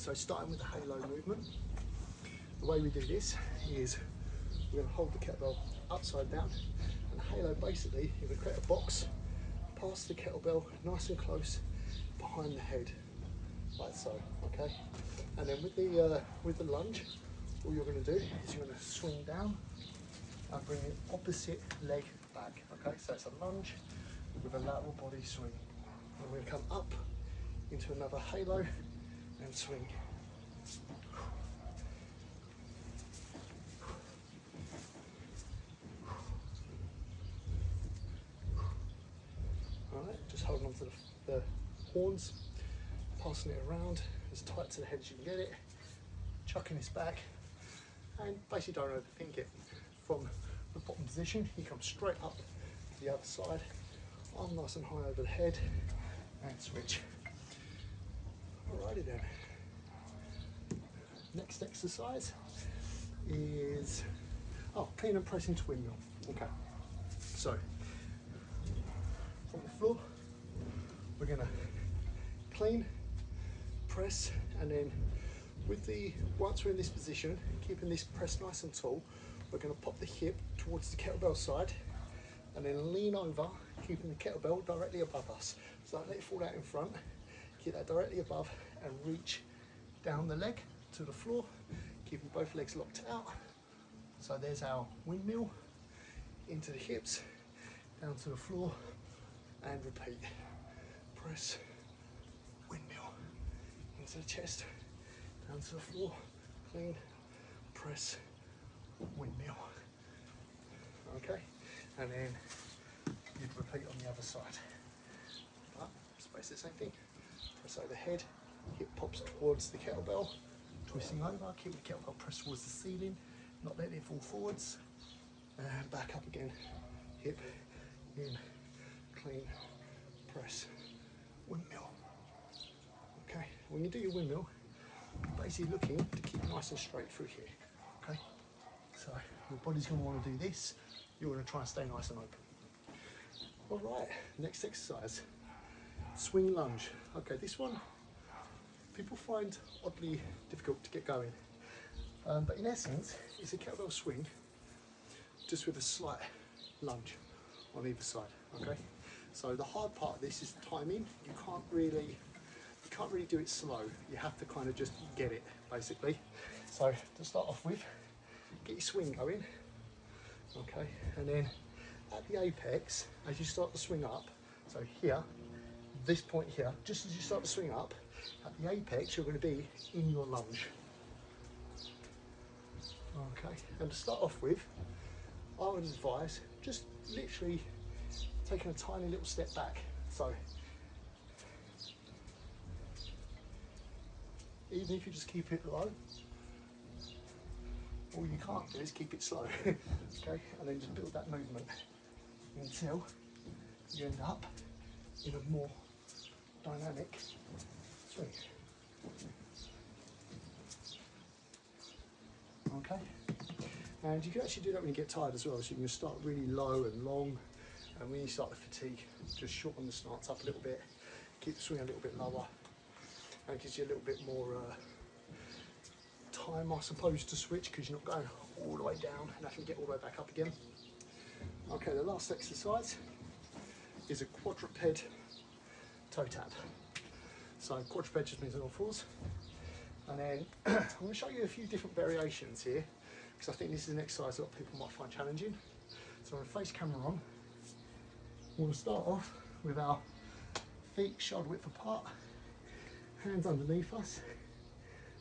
So starting with the halo movement, the way we do this is we're going to hold the kettlebell upside down, and the halo basically, you're going to create a box past the kettlebell, nice and close behind the head, like so, okay? And then with the lunge, all you're going to do is you're going to swing down and bring the opposite leg back, okay? So it's a lunge with a lateral body swing. And we're going to come up into another halo and swing. Alright, just holding on to the horns, passing it around as tight to the head as you can get it, chucking this back, and basically don't overthink it. From the bottom position, you come straight up to the other side, arm nice and high over the head, and switch. Alrighty then. Next exercise is clean and press into windmill. Okay, so from the floor, we're gonna clean, press, and then once we're in this position, keeping this press nice and tall, we're gonna pop the hip towards the kettlebell side, and then lean over, keeping the kettlebell directly above us. So let it fall out in front, keep that directly above, and reach down the leg to the floor, keeping both legs locked out. So there's our windmill, into the hips, down to the floor, and repeat. Press, windmill, into the chest, down to the floor, clean, press, windmill. Okay, and then you'd repeat on the other side. But it's basically the same thing. Press overhead, hip pops towards the kettlebell, twisting over, keep the kettlebell pressed towards the ceiling, not letting it fall forwards, and back up again, hip, in, clean, press, windmill. Okay, when you do your windmill, you're basically looking to keep nice and straight through here. Okay, so your body's going to want to do this, you're going to try and stay nice and open. Alright, next exercise, swing lunge. Okay, this one people find oddly difficult to get going, but in essence it's a kettlebell swing just with a slight lunge on either side. Okay, so the hard part of this is the timing. You can't really do it slow, you have to kind of just get it basically. So to start off with, get your swing going, okay, and then at the apex, as you start to swing up, so here, this point here, just as you start to swing up, at the apex you're going to be in your lunge. Okay, and to start off with, I would advise just literally taking a tiny little step back. So even if you just keep it low, all you can't do is keep it slow. Okay, and then just build that movement until you end up in a more dynamic swing. Okay, and you can actually do that when you get tired as well, so you can start really low and long, and when you start to fatigue, just shorten the stance up a little bit, keep the swing a little bit lower, and it gives you a little bit more time, I suppose, to switch, because you're not going all the way down and having to get all the way back up again. Okay, the last exercise is a quadruped toe tap. So quadruped just means on all fours. And then I'm going to show you a few different variations here, because I think this is an exercise a lot of people might find challenging. So I'm going to face camera on. We'll start off with our feet shoulder width apart, hands underneath us,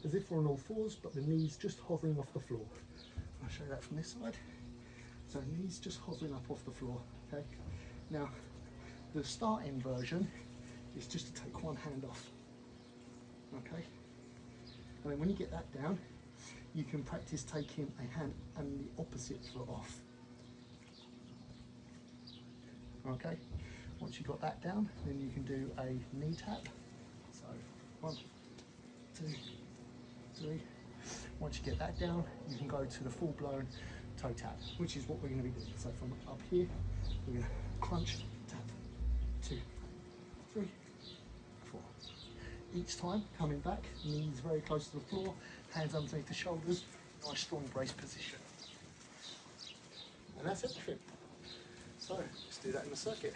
as if we're on all fours, but the knees just hovering off the floor. I'll show you that from this side. So knees just hovering up off the floor, okay? Now, the starting version is just to take one hand off, okay? And then when you get that down, you can practice taking a hand and the opposite foot off. Okay, once you've got that down, then you can do a knee tap. So 1, 2, 3. Once you get that down, you can go to the full-blown toe tap, which is what we're going to be doing. So from up here, we're going to crunch, tap, 2, 3, 4. each time, coming back, knees very close to the floor, hands underneath the shoulders, nice strong brace position. And that's everything. So let's do that in the circuit.